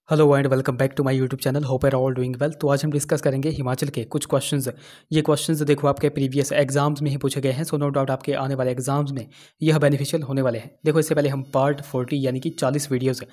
Hello and welcome back to my YouTube channel. Hope are all doing well. तो आज हम discuss करेंगे हिमाचल के कुछ क्वेश्चंस। ये क्वेश्चंस देखो आपके प्रीवियस एग्जाम्स में ही पूछे गए हैं, सो नो डाउट आपके आने वाले एग्जाम्स में यह बेनिफिशियल होने वाले हैं। देखो इससे पहले हम पार्ट 40 यानी कि 40 वीडियोज़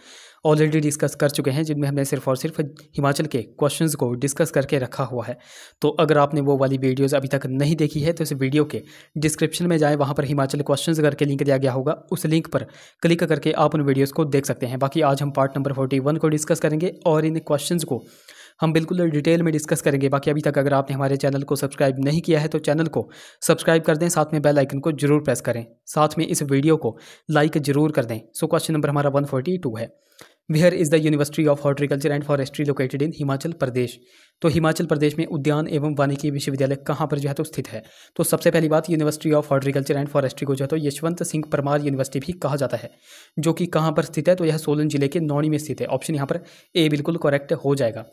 ऑलरेडी डिस्कस कर चुके हैं, जिनमें हमने सिर्फ और सिर्फ हिमाचल के क्वेश्चंस को डिस्कस करके रखा हुआ है। तो अगर आपने वो वाली वीडियोज़ अभी तक नहीं देखी है तो इस वीडियो के डिस्क्रिप्शन में जाएँ, वहाँ पर हिमाचल क्वेश्चंस करके लिंक दिया गया होगा, उस लिंक पर क्लिक करके आप उन वीडियोज़ को देख सकते हैं। बाकी आज हम पार्ट नंबर 41 को डिस्कस करेंगे और इन क्वेश्चंस को हम बिल्कुल डिटेल में डिस्कस करेंगे। बाकी अभी तक अगर आपने हमारे चैनल को सब्सक्राइब नहीं किया है तो चैनल को सब्सक्राइब कर दें, साथ में बेल आइकन को जरूर प्रेस करें, साथ में इस वीडियो को लाइक जरूर कर दें। सो क्वेश्चन नंबर हमारा 142 है, where is the university of horticulture and forestry located in Himachal Pradesh. तो हिमाचल प्रदेश में उद्यान एवं वानिकी विश्वविद्यालय कहाँ पर जो है तो स्थित है। तो सबसे पहली बात, university of horticulture and forestry को जो है तो यशवंत सिंह परमार यूनिवर्सिटी भी कहा जाता है, जो कि कहाँ पर स्थित है, तो यह सोलन जिले के नौणी में स्थित है। ऑप्शन यहाँ पर ए बिल्कुल करेक्ट हो जाएगा।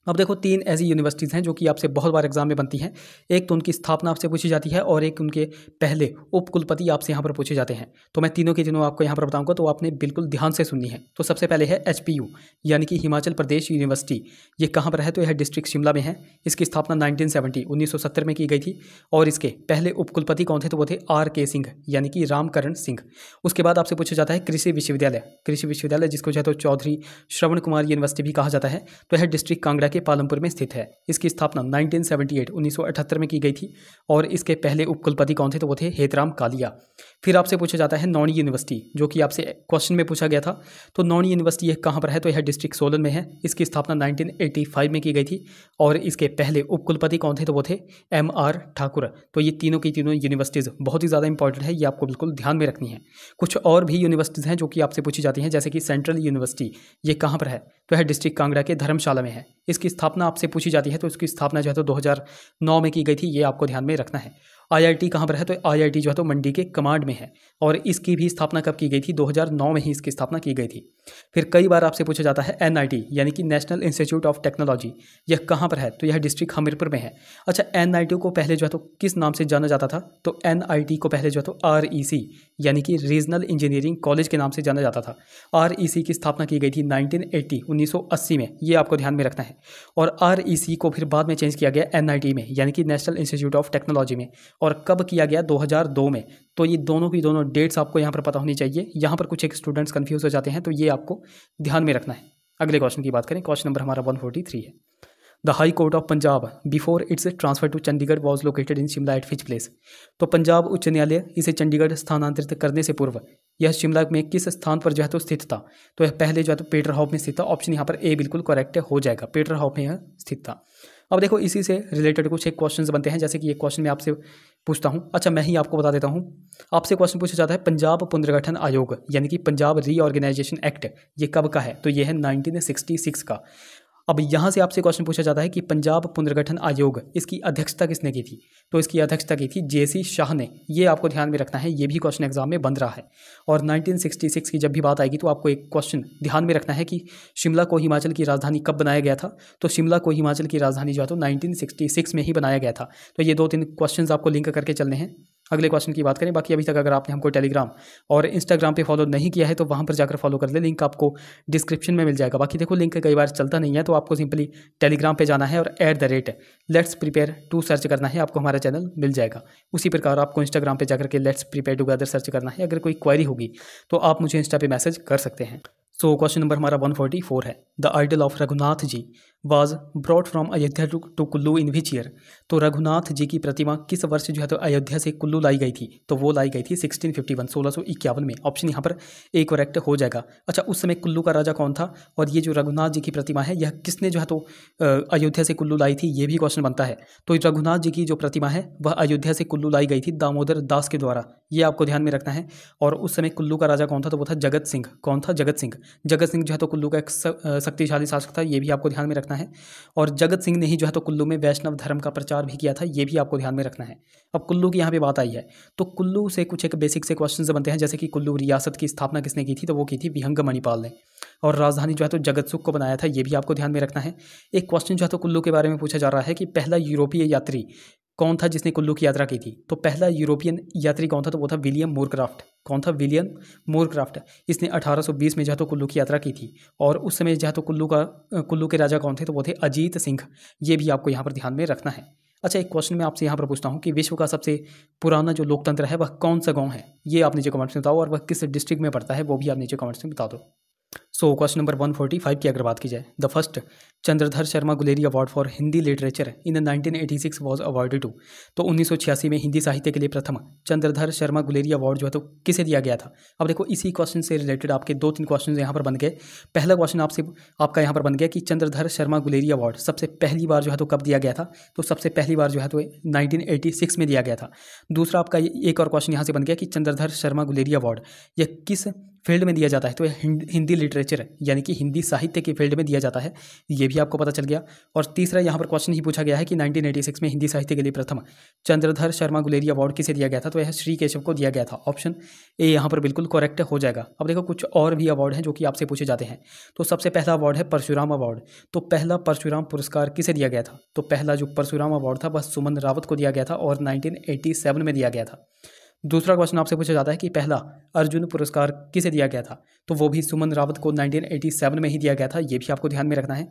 अब देखो तीन ऐसी यूनिवर्सिटीज़ हैं जो कि आपसे बहुत बार एग्जाम में बनती हैं। एक तो उनकी स्थापना आपसे पूछी जाती है और एक उनके पहले उपकुलपति आपसे यहाँ पर पूछे जाते हैं। तो मैं तीनों के तीनों आपको यहाँ पर बताऊंगा, तो आपने बिल्कुल ध्यान से सुननी है। तो सबसे पहले है HPU यानी कि हिमाचल प्रदेश यूनिवर्सिटी। ये कहाँ पर है, तो यह डिस्ट्रिक्ट शिमला में है। इसकी स्थापना 1970 में की गई थी और इसके पहले उपकुलपति कौन थे, तो वो थे RK सिंह यानी कि रामकरण सिंह। उसके बाद आपसे पूछा जाता है कृषि विश्वविद्यालय, जिसको जो है तो चौधरी श्रवण कुमार यूनिवर्सिटी भी कहा जाता है। तो यह डिस्ट्रिक्ट कांगड़ा के पालमपुर में स्थित है। इसकी स्थापना 1978 में की गई थी और इसके पहले उपकुलपति कौन थे, तो वो थे हेतराम कालिया। फिर आपसे पूछा जाता है नौणी यूनिवर्सिटी, जो कि आपसे क्वेश्चन में पूछा गया था। तो नौणी यूनिवर्सिटी यह कहाँ पर है, तो यह डिस्ट्रिक्ट सोलन में है। इसकी स्थापना 1985 में की गई थी और इसके पहले उपकुलपति कौन थे, तो वो थे MR ठाकुर। तो ये तीनों की तीनों यूनिवर्सिटीज़ बहुत ही ज़्यादा इंपॉर्टेंट है, ये आपको बिल्कुल ध्यान में रखनी है। कुछ और भी यूनिवर्सिटीज़ हैं जो कि आपसे पूछी जाती हैं, जैसे कि सेंट्रल यूनिवर्सिटी, ये कहाँ पर है, तो यह डिस्ट्रिक्ट कांगड़ा के धर्मशाला में है। इसकी स्थापना आपसे पूछी जाती है, तो इसकी स्थापना जो है तो 2009 में की गई थी, ये आपको ध्यान में रखना है। IIT कहाँ पर है, तो IIT जो है तो मंडी के कमांड में है और इसकी भी स्थापना कब की गई थी, 2009 में ही इसकी स्थापना की गई थी। फिर कई बार आपसे पूछा जाता है NIT यानी कि नेशनल इंस्टीट्यूट ऑफ टेक्नोलॉजी, यह कहाँ पर है, तो यह डिस्ट्रिक्ट हमीरपुर में है। अच्छा, NIT को पहले जो है तो किस नाम से जाना जाता था, तो NIT को पहले जो है तो REC यानी कि रीजनल इंजीनियरिंग कॉलेज के नाम से जाना जाता था। REC की स्थापना की गई थी 1980 में, ये आपको ध्यान में रखना है। और REC को फिर बाद में चेंज किया गया NIT में यानी कि नेशनल इंस्टीट्यूट ऑफ टेक्नोलॉजी में, और कब किया गया, 2002 में। तो ये दोनों की दोनों डेट्स आपको यहाँ पर पता होनी चाहिए। यहाँ पर कुछ एक स्टूडेंट्स कंफ्यूज हो जाते हैं, तो ये आपको ध्यान में रखना है। अगले क्वेश्चन की बात करें, क्वेश्चन नंबर हमारा 143 है, the high court of Punjab before its transfer to Chandigarh was located in Shimla at which place. तो पंजाब उच्च न्यायालय इसे चंडीगढ़ स्थानांतरित करने से पूर्व यह शिमला में किस स्थान पर जो है तो स्थित था, तो यह पहले जो है तो पीटर हाउस में स्थित था। ऑप्शन यहाँ पर ए बिल्कुल करेक्ट हो जाएगा, पीटर हाउस में यह स्थित था। अब देखो इसी से रिलेटेड कुछ एक क्वेश्चंस बनते हैं, जैसे कि एक क्वेश्चन मैं आपसे पूछता हूँ। अच्छा, मैं ही आपको बता देता हूँ। आपसे क्वेश्चन पूछा जाता है पंजाब पुनर्गठन आयोग यानी कि पंजाब रीऑर्गेनाइजेशन एक्ट, ये कब का है, तो ये है 1966 का। अब यहाँ से आपसे क्वेश्चन पूछा जाता है कि पंजाब पुनर्गठन आयोग, इसकी अध्यक्षता किसने की थी, तो इसकी अध्यक्षता की थी JC शाह ने। ये आपको ध्यान में रखना है, ये भी क्वेश्चन एग्जाम में बन रहा है। और 1966 की जब भी बात आएगी तो आपको एक क्वेश्चन ध्यान में रखना है कि शिमला को हिमाचल की राजधानी कब बनाया गया था। तो शिमला को हिमाचल की राजधानी जो है तो 1966 में ही बनाया गया था। तो ये 2-3 क्वेश्चन आपको लिंक करके चलने हैं। अगले क्वेश्चन की बात करें, बाकी अभी तक अगर आपने हमको टेलीग्राम और इंस्टाग्राम पे फॉलो नहीं किया है तो वहाँ पर जाकर फॉलो कर ले, लिंक आपको डिस्क्रिप्शन में मिल जाएगा। बाकी देखो लिंक कई बार चलता नहीं है, तो आपको सिंपली टेलीग्राम पे जाना है और @लेट्स प्रिपेयर टू सर्च करना है, आपको हमारा चैनल मिल जाएगा। उसी प्रकार आपको इंस्टाग्राम पे जाकर के लेट्स प्रिपेयर टुगेदर सर्च करना है। अगर कोई क्वेरी होगी तो आप मुझे इंस्टा पे मैसेज कर सकते हैं। सो क्वेश्चन नंबर हमारा 144 है, the idol of Raghunath ji was brought from Ayodhya to Kullu in which year. तो रघुनाथ जी की प्रतिमा किस वर्ष जो है तो अयोध्या से कुल्लू लाई गई थी, तो वो लाई गई थी 1651 में। ऑप्शन यहाँ पर ए करेक्ट हो जाएगा। अच्छा, उस समय कुल्लू का राजा कौन था, और ये जो रघुनाथ जी की प्रतिमा है यह किसने जो है तो अयोध्या से कुल्लू लाई थी, ये भी क्वेश्चन बनता है। तो रघुनाथ जी की जो प्रतिमा है वह अयोध्या से कुल्लू लाई गई थी दामोदर दास के द्वारा, ये आपको ध्यान में रखना है। और उस समय कुल्लू का राजा कौन था, तो वो था जगत सिंह। कौन था, जगत सिंह। जगत सिंह जो है तो कुल्लू का एक शक्तिशाली शासक था, ये भी आपको ध्यान में रखना है। और जगत सिंह ने ही जो है तो कुल्लू में वैष्णव धर्म का प्रचार भी किया था, ये भी आपको ध्यान में रखना है। अब कुल्लू की यहाँ पे बात आई है, तो कुल्लू से कुछ एक बेसिक से क्वेश्चंस बनते हैं, जैसे कि कुल्लू रियासत की स्थापना किसने की थी, तो वो की थी विहंग मणिपाल ने। और राजधानी जो है तो जगतसुख को बनाया था, ये भी आपको ध्यान में रखना है। एक क्वेश्चन जो है तो कुल्लू के बारे में पूछा जा रहा है कि पहला यूरोपीय यात्री कौन था जिसने कुल्लू की यात्रा की थी? तो पहला यूरोपियन यात्री कौन था? तो वो था विलियम मोरक्राफ्ट। कौन था? विलियम मोरक्राफ्ट। इसने 1820 में जो है तो कुल्लू की यात्रा की थी। और उस समय जो है तो कुल्लू के राजा कौन थे? तो वो थे अजीत सिंह। ये भी आपको यहाँ पर ध्यान में रखना है। अच्छा, एक क्वेश्चन मैं आपसे यहाँ पर पूछता हूँ कि विश्व का सबसे पुराना जो लोकतंत्र है वह कौन सा गाँव है? ये आप नीचे कमेंट्स में बताओ, और वह किस डिस्ट्रिक्ट में पड़ता है वो भी आप नीचे कमेंट्स में बता दो। सो क्वेश्चन नंबर 145 की अगर बात की जाए, the first Chandradhar Sharma Guleri award for Hindi literature in 1986 was awarded to. तो 1986 में हिंदी साहित्य के लिए प्रथम चंद्रधर शर्मा गुलेरी अवार्ड जो है तो किसे दिया गया था? अब देखो, इसी क्वेश्चन से रिलेटेड आपके 2-3 क्वेश्चन यहाँ पर बन गए। पहला क्वेश्चन आपका यहाँ पर बन गया कि चंद्रधर शर्मा गुलेरी अवार्ड सबसे पहली बार जो है तो कब दिया गया था? तो सबसे पहली बार जो है तो 1986 में दिया गया था। दूसरा आपका एक और क्वेश्चन यहाँ से बन गया कि चंद्रधर शर्मा गुलेरी अवार्ड यह किस फील्ड में दिया जाता है? तो यह हिंदी लिटरेचर यानी कि हिंदी साहित्य की फील्ड में दिया जाता है। ये भी आपको पता चल गया। और तीसरा यहाँ पर क्वेश्चन ही पूछा गया है कि 1986 में हिंदी साहित्य के लिए प्रथम चंद्रधर शर्मा गुलेरी अवार्ड किसे दिया गया था? तो यह श्री केशव को दिया गया था। ऑप्शन ए यहाँ पर बिल्कुल करेक्ट हो जाएगा। अब देखो, कुछ और भी अवार्ड हैं जो कि आपसे पूछे जाते हैं। तो सबसे पहला अवार्ड है परशुराम अवार्ड। तो पहला परशुराम पुरस्कार किसे दिया गया था? तो पहला जो परशुराम अवार्ड था वह सुमन रावत को दिया गया था और 1987 में दिया गया था। दूसरा क्वेश्चन आपसे पूछा जाता है कि पहला अर्जुन पुरस्कार किसे दिया गया था? तो वो भी सुमन रावत को 1987 में ही दिया गया था। ये भी आपको ध्यान में रखना है।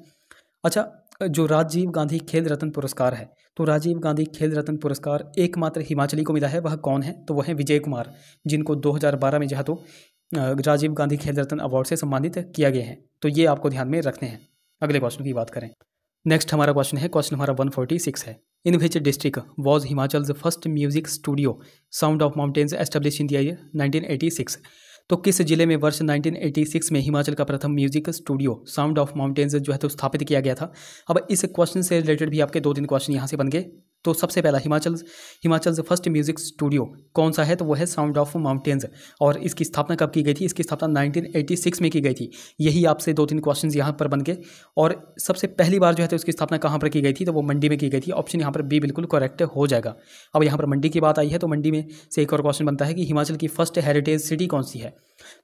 अच्छा, जो राजीव गांधी खेल रत्न पुरस्कार है, तो राजीव गांधी खेल रत्न पुरस्कार एकमात्र हिमाचली को मिला है। वह कौन है? तो वह है विजय कुमार, जिनको 2012 में जो है तो राजीव गांधी खेल रत्न अवार्ड से सम्मानित किया गया है। तो ये आपको ध्यान में रखने हैं। अगले क्वेश्चन की बात करें। नेक्स्ट हमारा क्वेश्चन है, क्वेश्चन हमारा 146 है। In which district was Himachal first music studio sound of mountains establish in the year 1986? तो किस जिले में वर्ष 1986 में हिमाचल का प्रथम music studio sound of mountains जो है तो स्थापित किया गया था? अब इस क्वेश्चन से रिलेटेड भी आपके 2-3 क्वेश्चन यहाँ से बन गए। तो सबसे पहला हिमाचल फर्स्ट म्यूजिक स्टूडियो कौन सा है? तो वो है साउंड ऑफ माउंटेन्स। और इसकी स्थापना कब की गई थी? इसकी स्थापना 1986 में की गई थी। यही आपसे 2-3 क्वेश्चन यहाँ पर बन गए। और सबसे पहली बार जो है तो इसकी स्थापना कहाँ पर की गई थी? तो वो मंडी में की गई थी। ऑप्शन यहाँ पर बी बिल्कुल करेक्ट हो जाएगा। अब यहाँ पर मंडी की बात आई है तो मंडी में से एक और क्वेश्चन बनता है कि हिमाचल की फर्स्ट हेरिटेज सिटी कौन सी है?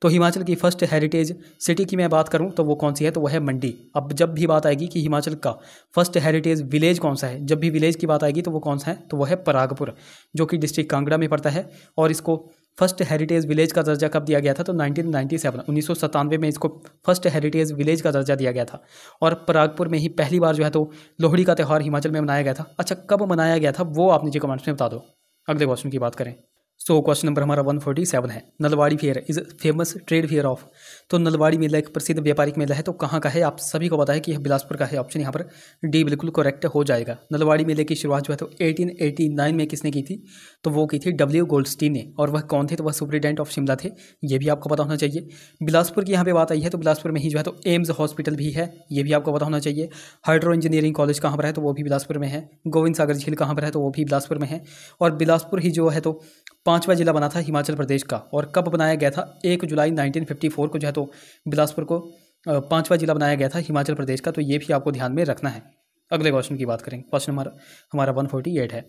तो हिमाचल की फर्स्ट हेरिटेज सिटी की मैं बात करूं तो वो कौन सी है? तो वो है मंडी। अब जब भी बात आएगी कि हिमाचल का फर्स्ट हेरिटेज विलेज कौन सा है, जब भी विलेज की बात आएगी तो वो कौन सा है? तो वो है परागपुर, जो कि डिस्ट्रिक्ट कांगड़ा में पड़ता है। और इसको फर्स्ट हेरिटेज विलेज का दर्जा कब दिया गया था? तो 1997 में इसको फर्स्ट हेरिटेज विलेज का दर्जा दिया गया था। और परागपुर में ही पहली बार जो है तो लोहड़ी का त्यौहार हिमाचल में मनाया गया था। अच्छा, कब मनाया गया था वो आप नीचे कमेंट्स में बता दो। अगले क्वेश्चन की बात करें। सो क्वेश्चन नंबर हमारा 147 है। Nalwari fair is famous trade fair of. तो नलवाड़ी मेला एक प्रसिद्ध व्यापारिक मेला है। तो कहाँ का है? आप सभी को पता है कि यह बिलासपुर का है। ऑप्शन यहाँ पर डी बिल्कुल करेक्ट हो जाएगा। नलवाड़ी मेले की शुरुआत जो है तो 1889 में किसने की थी? तो वो की थी डब्ल्यू गोल्डस्टीन ने। और वह कौन थे? तो वह सुपरिटेंडेंट ऑफ शिमला थे। ये भी आपको पता होना चाहिए। बिलासपुर की यहाँ पे बात आई है तो बिलासपुर में ही जो है तो एम्स हॉस्पिटल भी है। ये भी आपको पता होना चाहिए। हाइड्रो इंजीनियरिंग कॉलेज कहाँ पर है? तो वो भी बिलासपुर में है। गोविंद सागर झील कहाँ पर है? तो वो भी बिलासपुर में है। और बिलासपुर ही जो है तो 5वां जिला बना था हिमाचल प्रदेश का। और कब बनाया गया था? 1 जुलाई 1954 को जो है तो बिलासपुर को 5वां जिला बनाया गया था हिमाचल प्रदेश का। तो ये भी आपको ध्यान में रखना है। अगले क्वेश्चन की बात करें। क्वेश्चन हमारा 148 है।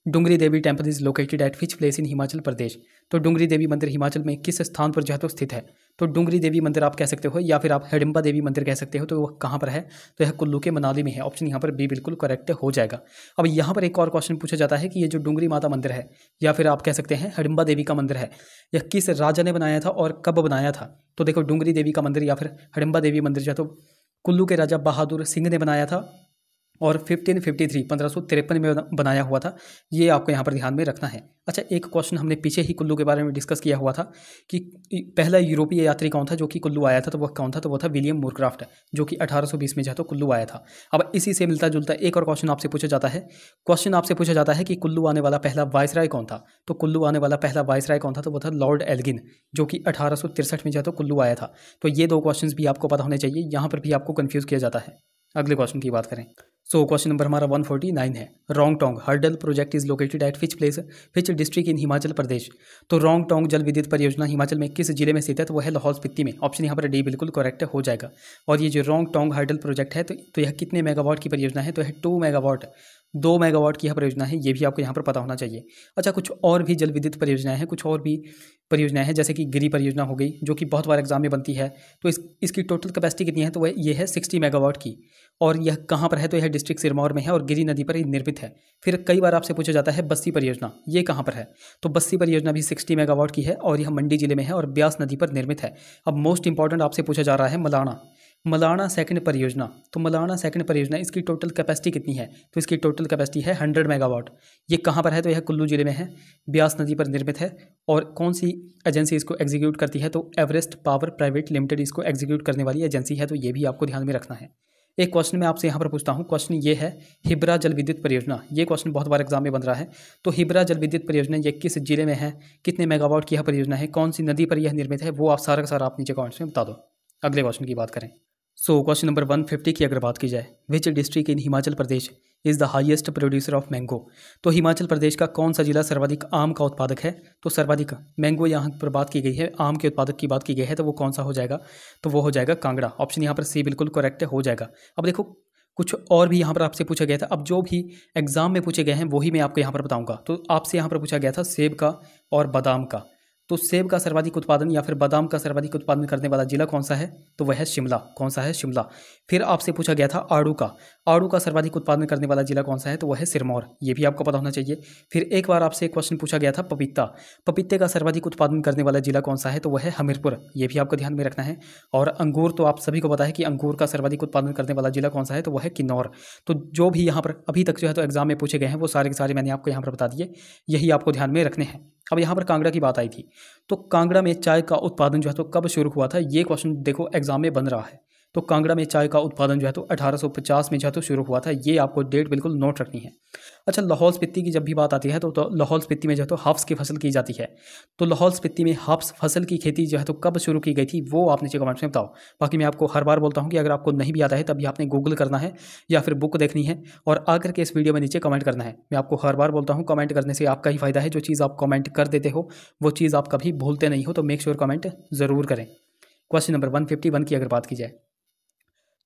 Dungri Devi temple is located at which place in Himachal Pradesh? तो डुंगरी देवी मंदिर हिमाचल में किस स्थान पर जो है तो स्थित है? तो डुंगरी देवी मंदिर आप कह सकते हो या फिर आप हिडिंबा देवी मंदिर कह सकते हो। तो वह कहाँ पर है? तो यह कुल्लू के मनाली में है। ऑप्शन यहाँ पर बी बिल्कुल करेक्ट हो जाएगा। अब यहाँ पर एक और क्वेश्चन पूछा जाता है कि ये जो डुंगरी माता मंदिर है या फिर आप कह सकते हैं हिडिंबा देवी का मंदिर है, यह किस राजा ने बनाया था और कब बनाया था? तो देखो, डुंगरी देवी का मंदिर या फिर हिडिंबा देवी मंदिर जो है तो कुल्लू के राजा बहादुर सिंह ने बनाया था और 1553 में बनाया हुआ था। ये आपको यहाँ पर ध्यान में रखना है। अच्छा, एक क्वेश्चन हमने पीछे ही कुल्लू के बारे में डिस्कस किया हुआ था कि पहला यूरोपीय यात्री कौन था जो कि कुल्लू आया था? तो वह कौन था? तो वो था विलियम मोरक्राफ्ट, जो कि 1820 में जो है तो कुल्लू आया था। अब इसी से मिलता जुलता एक और क्वेश्चन आपसे पूछा जाता है। क्वेश्चन आपसे पूछा जाता है कि कुल्लू आने वाला पहला वायसराय कौन था? तो कुल्लू आने वाला पहला वायसराय कौन था? तो वो था लॉर्ड एल्गिन, जो कि 1863 में जो है तो कुल्लू आया था। तो ये 2 क्वेश्चन भी आपको पता होने चाहिए। यहाँ पर भी आपको कन्फ्यूज़ किया जाता है। अगले क्वेश्चन की बात करें। सो क्वेश्चन नंबर हमारा 149 है। Rongtong hydel project is located at which place which district in Himachal Pradesh? तो रोंगटोंग जल विद्युत परियोजना हिमाचल में किस जिले में स्थित है? तो वह है लाहौल स्पीति में। ऑप्शन यहाँ पर डी बिल्कुल करेक्ट हो जाएगा। और ये जो रोंगटोंग हर्डल प्रोजेक्ट है तो यह कितने मेगावाट की परियोजना है? तो यह 2 मेगावाट 2 मेगावाट की यह परियोजना है, ये भी आपको यहाँ पर पता होना चाहिए। अच्छा, कुछ और भी जल विद्युत परियोजनाएं हैं, कुछ और भी परियोजनाएं हैं, जैसे कि गिरी परियोजना हो गई, जो कि बहुत बार एग्जाम में बनती है। तो इसकी टोटल कैपेसिटी कितनी है, तो वह ये है 60 मेगावाट की। और यह कहाँ पर है, तो यह डिस्ट्रिक्ट सिरमौर में है और गिरी नदी पर ही निर्मित है। फिर कई बार आपसे पूछा जाता है बस्सी परियोजना, ये कहाँ पर है, तो बस्सी परियोजना भी 60 मेगावाट की है और यह मंडी जिले में है और ब्यास नदी पर निर्मित है। अब मोस्ट इंपॉर्टेंट आपसे पूछा जा रहा है मलाणा सेकंड परियोजना। तो मलाणा सेकंड परियोजना, इसकी टोटल कैपेसिटी कितनी है, तो इसकी टोटल कैपेसिटी है 100 मेगावाट। ये कहाँ पर है, तो यह कुल्लू जिले में है, ब्यास नदी पर निर्मित है। और कौन सी एजेंसी इसको एग्जीक्यूट करती है, तो एवरेस्ट पावर प्राइवेट लिमिटेड इसको एग्जीक्यूट करने वाली एजेंसी है। तो ये भी आपको ध्यान में रखना है। एक क्वेश्चन मैं आपसे यहाँ पर पूछता हूँ, क्वेश्चन ये है हिब्रा जल विद्युत परियोजना। ये क्वेश्चन बहुत बार एग्जाम में बन रहा है। तो हिब्रा जल विद्युत परियोजना ये किस जिले में है, कितने मेगावाट की यह परियोजना है, कौन सी नदी पर यह निर्मित है, वो आप सारा का सारा आप नीचे कमेंट्स में बता दो। अगले क्वेश्चन की बात करें, सो क्वेश्चन नंबर 150 की अगर बात की जाए, विच district in Himachal Pradesh is the highest producer of mango. तो हिमाचल प्रदेश का कौन सा जिला सर्वाधिक आम का उत्पादक है, तो सर्वाधिक मैंगो यहाँ पर बात की गई है, आम के उत्पादक की बात की गई है, तो वो कौन सा हो जाएगा, तो वो हो जाएगा कांगड़ा। ऑप्शन यहाँ पर सी बिल्कुल करेक्ट हो जाएगा। अब देखो कुछ और भी यहाँ पर आपसे पूछा गया था। अब जो भी एग्जाम में पूछे गए हैं वही मैं आपको यहाँ पर बताऊँगा। तो आपसे यहाँ पर पूछा गया था सेब का और बादाम का। तो सेब का सर्वाधिक उत्पादन या फिर बादाम का सर्वाधिक उत्पादन करने वाला जिला कौन सा है, तो वह है शिमला। कौन सा है, शिमला। फिर आपसे पूछा गया था आड़ू का सर्वाधिक उत्पादन करने वाला जिला कौन सा है, तो वह है सिरमौर। ये भी आपको पता होना चाहिए। फिर एक बार आपसे क्वेश्चन पूछा गया था पपीते का सर्वाधिक उत्पादन करने वाला जिला कौन सा है, तो वह है हमीरपुर। ये भी आपको ध्यान में रखना है। और अंगूर, तो आप सभी को पता है कि अंगूर का सर्वाधिक उत्पादन करने वाला जिला कौन सा है, तो वह है किन्नौर। तो जो भी यहाँ पर अभी तक जो है तो एग्जाम में पूछे गए हैं वो सारे के सारे मैंने आपको यहाँ पर बता दिए, यही आपको ध्यान में रखने हैं। अब यहाँ पर कांगड़ा की बात आई थी, तो कांगड़ा में चाय का उत्पादन जो है तो कब शुरू हुआ था, ये क्वेश्चन देखो एग्जाम में बन रहा है। तो कांगड़ा में चाय का उत्पादन जो है तो 1850 में जो है तो शुरू हुआ था। ये आपको डेट बिल्कुल नोट रखनी है। अच्छा, लाहौल स्पीति की जब भी बात आती है तो लाहौल स्पीति में जो है तो हाफ्स की फसल की जाती है। तो लाहौल स्पीति में हाफ्स फसल की खेती जो है तो कब शुरू की गई थी, वो आप नीचे कमेंट्स में बताओ। बाकी मैं आपको हर बार बोलता हूँ कि अगर आपको नहीं भी आता है तभी आपने गूगल करना है या फिर बुक देखनी है और आकर के इस वीडियो में नीचे कमेंट करना है। मैं आपको हर बार बोलता हूँ कमेंट करने से आपका ही फायदा है। जो चीज़ आप कमेंट कर देते हो वो चीज़ आप कभी भूलते नहीं हो, तो मेक श्योर कमेंट ज़रूर करें। क्वेश्चन नंबर 151 की अगर बात की जाए,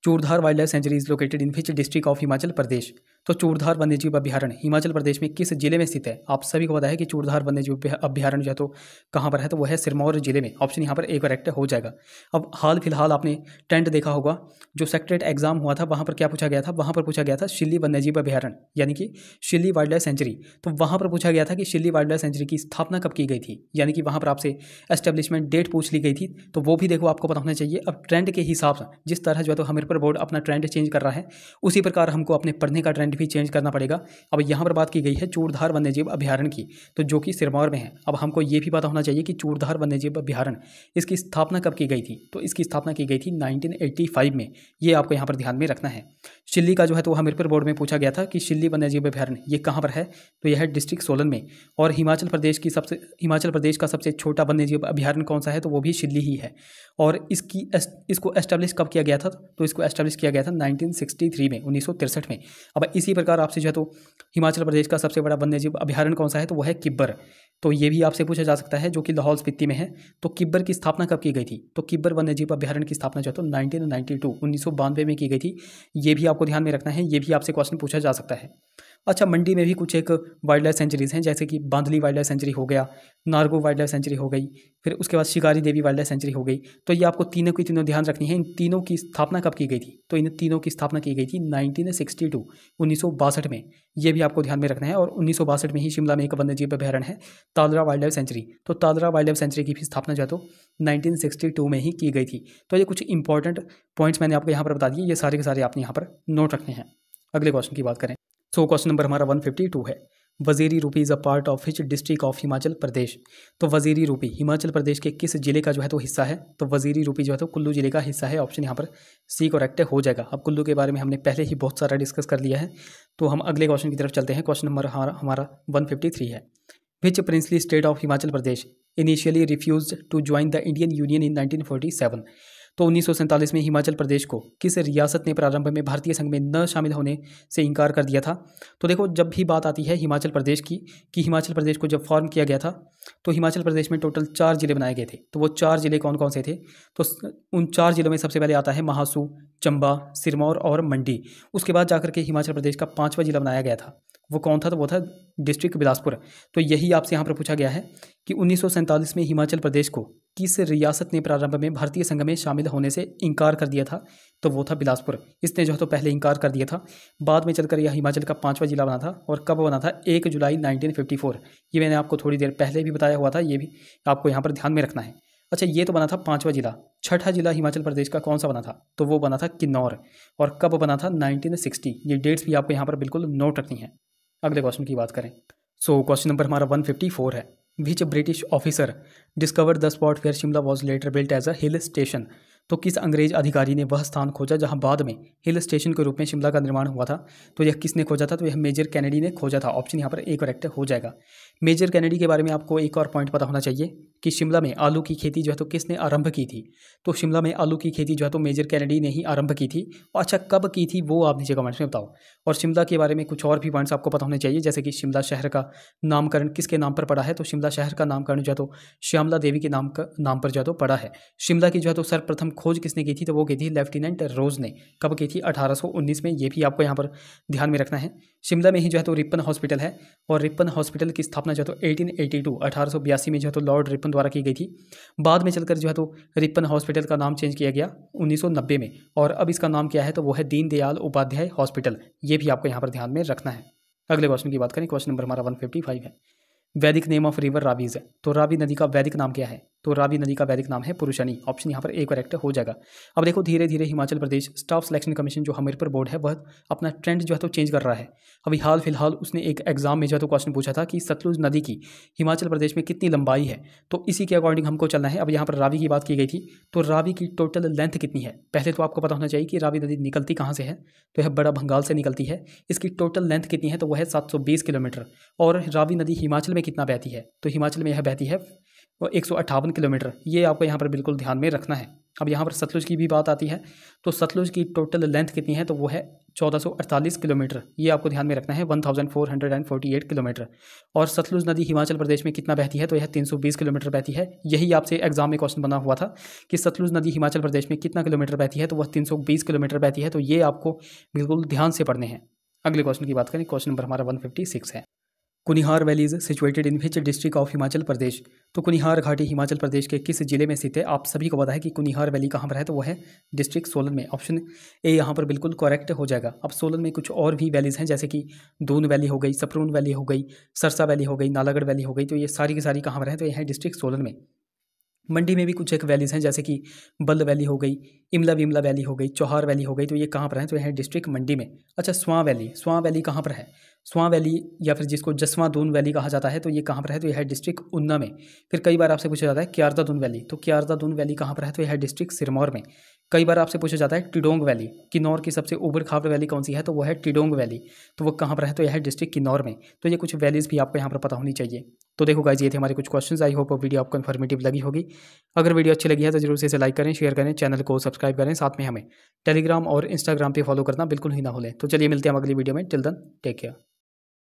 Churdhar wild life sanctuary is located in which district of Himachal Pradesh. तो चूड़धार वन्यजीव अभ्यारण्य हिमाचल प्रदेश में किस जिले में स्थित है। आप सभी को पता है कि चूड़धार वन्यजीव अभ्यारण्य जो है तो कहाँ पर है, तो वह है सिरमौर जिले में। ऑप्शन यहाँ पर एक करेक्ट हो जाएगा। अब हाल फिलहाल आपने ट्रेंड देखा होगा, जो सेक्रेट एग्जाम हुआ था वहाँ पर क्या पूछा गया था, वहाँ पर पूछा गया था शिल्ली वन्यजीव अभ्यारण्य यानी कि शिल्ली वाइल्ड लाइफ सेंचुरी। तो वहाँ पर पूछा गया था कि शिल्ली वाइल्ड लाइफ सेंचुरी की स्थापना कब की गई थी, यानी कि वहाँ पर आपसे एस्टेब्लिशमेंट डेट पूछ ली गई थी। तो वो भी देखो आपको पता होना चाहिए। अब ट्रेंड के हिसाब से जिस तरह जो है तो हमीरपुर बोर्ड अपना ट्रेंड चेंज कर रहा है, उसी प्रकार हमको अपने पढ़ने का ट्रेंड भी चेंज करना पड़ेगा। अब यहाँ पर बात की गई है चूड़धार वन्यजीव अभ्यारण्य की, तो जो कि सिरमौर में है। अब हमको ये भी पता होना चाहिए कि चूड़धार वन्यजीव अभ्यारण्य इसकी स्थापना कब की गई थी, तो इसकी स्थापना की गई थी 1985 में। ये आपको यहाँ पर ध्यान में रखना है। शिल्ली का जो है तो हमीरपुर बोर्ड में पूछा गया था कि शिल्ली वन्यजीव अभ्यारण्य ये कहाँ पर है, तो यह है डिस्ट्रिक्ट सोलन में। और हिमाचल प्रदेश का सबसे छोटा वन्यजीव अभ्यारण्य कौन सा है, तो वो भी शिल्ली ही है। और इसको एस्टेब्लिश कब किया गया था, तो इसको एस्टेब्लिश किया गया था 1963 में, 1963 में। अब इसी प्रकार आपसे जो है तो हिमाचल प्रदेश का सबसे बड़ा वन्यजीव अभ्यारण्य कौन सा है, तो वह है किब्बर। तो ये भी आपसे पूछा जा सकता है, जो कि लाहौल स्पीति में है। तो किब्बर की स्थापना कब की गई थी, तो किब्बर वन्यजीव अभ्यारण्य की स्थापना जो है तो 1992 में की गई थी। ये भी आपको ध्यान में रखना है, ये भी आपसे क्वेश्चन पूछा जा सकता है। अच्छा, मंडी में भी कुछ एक वाइल्ड लाइफ सेंचुरीज हैं, जैसे कि बांदली वाइल्ड लाइफ सेंचुरी हो गया, नारगो वाइल्ड लाइफ सेंचुरी हो गई, फिर उसके बाद शिकारी देवी वाइल्ड लाइफ सेंचुरी हो गई। तो ये आपको तीनों की तीनों ध्यान रखनी है। इन तीनों की स्थापना कब की गई थी, तो इन तीनों की स्थापना की गई थी 1962 में। ये भी आपको ध्यान में रखना है। और 1962 में ही शिमला में एक वन्यजीव अभ्यारण्य है, तालरा वाइल्ड लाइफ सेंचुरी। तो तालरा वाइल्ड लाइफ सेंचुरी की भी स्थापना जो है तो 1962 में ही की गई थी। तो ये कुछ इंपॉर्टेंट पॉइंट्स मैंने आपको यहाँ पर बता दिए, ये सारे के सारे आपने यहाँ पर नोट रखने हैं। अगले क्वेश्चन की बात करें, सो क्वेश्चन नंबर हमारा 152 है, Waziri Rupi is a part of which district of Himachal Pradesh. तो वजीरी रूपी हिमाचल प्रदेश के किस जिले का जो है तो हिस्सा है, तो वजीरी रूपी जो है तो कुल्लू जिले का हिस्सा है। ऑप्शन यहाँ पर सी करेक्ट हो जाएगा। अब कुल्लू के बारे में हमने पहले ही बहुत सारा डिस्कस कर लिया है, तो हम अगले क्वेश्चन की तरफ चलते हैं। क्वेश्चन नंबर हमारा 153 है, which princely state of Himachal Pradesh initially refused to join the Indian union in 1947। तो 1947 में हिमाचल प्रदेश को किस रियासत ने प्रारंभ में भारतीय संघ में न शामिल होने से इनकार कर दिया था। तो देखो, जब भी बात आती है हिमाचल प्रदेश की कि हिमाचल प्रदेश को जब फॉर्म किया गया था तो हिमाचल प्रदेश में टोटल 4 जिले बनाए गए थे। तो वो 4 जिले कौन कौन से थे, तो उन 4 जिलों में सबसे पहले आता है महासू, चंबा, सिरमौर और मंडी। उसके बाद जाकर के हिमाचल प्रदेश का 5वां जिला बनाया गया था। वो कौन था? तो वो था डिस्ट्रिक्ट बिलासपुर। तो यही आपसे यहाँ पर पूछा गया है कि 1947 में हिमाचल प्रदेश को किस रियासत ने प्रारंभ में भारतीय संघ में शामिल होने से इनकार कर दिया था? तो वो था बिलासपुर। इसने जो है तो पहले इनकार कर दिया था, बाद में चलकर यह हिमाचल का 5वां जिला बना था। और कब बना था? 1 जुलाई 1954। ये मैंने आपको थोड़ी देर पहले भी बताया हुआ था, ये भी आपको यहाँ पर ध्यान में रखना है। अच्छा, ये तो बना था 5वां जिला। छठा जिला हिमाचल प्रदेश का कौन सा बना था? तो वो बना था किन्नौर। और कब बना था? 1960। ये डेट्स भी आपको यहाँ पर बिल्कुल नोट रखनी है। अगले क्वेश्चन की बात करें, सो क्वेश्चन नंबर हमारा 154 है। Which British officer discovered the spot where Shimla was later built as a hill station? तो किस अंग्रेज अधिकारी ने वह स्थान खोजा जहां बाद में हिल स्टेशन के रूप में शिमला का निर्माण हुआ था? तो यह किसने खोजा था? तो यह मेजर कैनेडी ने खोजा था। ऑप्शन यहाँ पर ए करेक्ट हो जाएगा। मेजर कैनेडी के बारे में आपको एक और पॉइंट पता होना चाहिए कि शिमला में आलू की खेती जो है तो किसने आरंभ की थी? तो शिमला में आलू की खेती जो है तो मेजर कैनेडी ने ही आरंभ की थी। अच्छा, कब की थी वो आप नीचे कमेंट्स में बताओ। और शिमला के बारे में कुछ और भी पॉइंट्स आपको पता होने चाहिए, जैसे कि शिमला शहर का नामकरण किसके नाम पर पड़ा है? तो शिमला शहर का नामकरण जो है तो श्यामला देवी के नाम पर जो है तो पड़ा है। शिमला की जो है तो सर्वप्रथम खोज किसने की थी? तो वो की थी लेफ्टिनेंट रोज ने। कब की थी? 1819 में। ये भी आपको यहाँ पर ध्यान में रखना है। शिमला में ही जो है तो रिपन हॉस्पिटल है, और रिपन हॉस्पिटल की स्थापना जो है तो 1882 में जो है तो लॉर्ड रिपन द्वारा की गई थी। बाद में चलकर जो है तो रिपन हॉस्पिटल का नाम चेंज किया गया 1990 में, और अब इसका नाम क्या है? तो वो है दीनदयाल उपाध्याय हॉस्पिटल। ये भी आपको यहाँ पर ध्यान में रखना है। अगले क्वेश्चन की बात करें, क्वेश्चन नंबर हमारा 155 है। वैदिक नेम ऑफ रिवर रावीज है। तो रावी नदी का वैदिक नाम क्या है? तो रावी नदी का वैदिक नाम है पुरुषनी। ऑप्शन यहाँ पर ए करेक्ट हो जाएगा। अब देखो, धीरे धीरे Himachal Pradesh staff selection commission जो हमीरपुर बोर्ड है वह अपना ट्रेंड जो है तो चेंज कर रहा है। अभी हाल फिलहाल उसने एक एग्जाम में जो है तो क्वेश्चन पूछा था कि सतलुज नदी की हिमाचल प्रदेश में कितनी लंबाई है, तो इसी के अकॉर्डिंग हमको चलना है। अब यहाँ पर रावी की बात की गई थी, तो रावी की टोटल लेंथ कितनी है? पहले तो आपको पता होना चाहिए कि रावी नदी निकलती कहाँ से है? तो यह बड़ा भंगाल से निकलती है। इसकी टोटल लेंथ कितनी है? तो वह है 720 किलोमीटर। और रावी नदी हिमाचल में कितना बहती है? तो हिमाचल में यह बहती है 158 किलोमीटर। ये आपको यहाँ पर बिल्कुल ध्यान में रखना है। अब यहाँ पर सतलुज की भी बात आती है, तो सतलुज की टोटल लेंथ कितनी है? तो वो है 1448 किलोमीटर। ये आपको ध्यान में रखना है, 1448 किलोमीटर। और सतलुज नदी हिमाचल प्रदेश में कितना बहती है? तो यह 320 किलोमीटर बहती है। यही आपसे एग्जाम में क्वेश्चन बना हुआ था कि सतलुज नदी हिमाचल प्रदेश में कितना किलोमीटर बहती है? तो वह 320 किलोमीटर बहती है। तो ये आपको बिल्कुल ध्यान से पढ़ने हैं। अगले क्वेश्चन की बात करें, क्वेश्चन नंबर हमारा 156 है। Kunihar valley is situated in which district of Himachal Pradesh? तो कुनिहार घाटी हिमाचल प्रदेश के किस जिले में स्थित है? आप सभी को पता है कि कुनिहार वैली कहाँ पर है, तो वो है डिस्ट्रिक्ट सोलन में। ऑप्शन ए यहाँ पर बिल्कुल करेक्ट हो जाएगा। अब सोलन में कुछ और भी वैलीज हैं, जैसे कि दून वैली हो गई, सपरून वैली हो गई, सरसा वैली हो गई, नालागढ़ वैली हो गई। तो ये सारी की सारी कहाँ पर है? तो यह है डिस्ट्रिक्ट सोलन में। मंडी में भी कुछ एक वैलीज हैं, जैसे कि बल्द वैली हो गई, इमला विमला वैली हो गई, चौहार वैली हो गई। तो ये कहाँ पर है? तो यह है डिस्ट्रिक्ट मंडी में। अच्छा, स्वां वैली कहाँ पर है? स्वां वैली या फिर जिसको जसवां दून वैली कहा जाता है, तो ये कहाँ पर है? तो यह है डिस्ट्रिक्ट ऊना में। फिर कई बार आपसे पूछा जाता है क्यारदा दून वैली, तो क्यारदा दून वैली कहाँ पर है? तो यह है डिस्ट्रिक्ट सिरमौर में। कई बार आपसे पूछा जाता है टिडोंग वैली, किन्नौर की सबसे ऊबड़ खाबड़ वैली कौन सी है? तो वह है टिडोंग वैली। तो वो कहाँ पर है? तो यह है डिस्ट्रिक्ट किन्नौर में। तो ये कुछ वैलीज भी आपको यहाँ पर पता होनी चाहिए। तो देखो गाइस, ये थे हमारे कुछ क्वेश्चंस। आई होप वीडियो आपको इन्फॉर्मेटिव लगी होगी। अगर वीडियो अच्छी लगी है तो जरूर से इसे लाइक करें, शेयर करें, चैनल को सब्सक्राइब करें, साथ में हमें टेलीग्राम और इंस्टाग्राम पे फॉलो करना बिल्कुल ही ना भूलें। तो चलिए मिलते हैं अगली वीडियो में। Till then take care.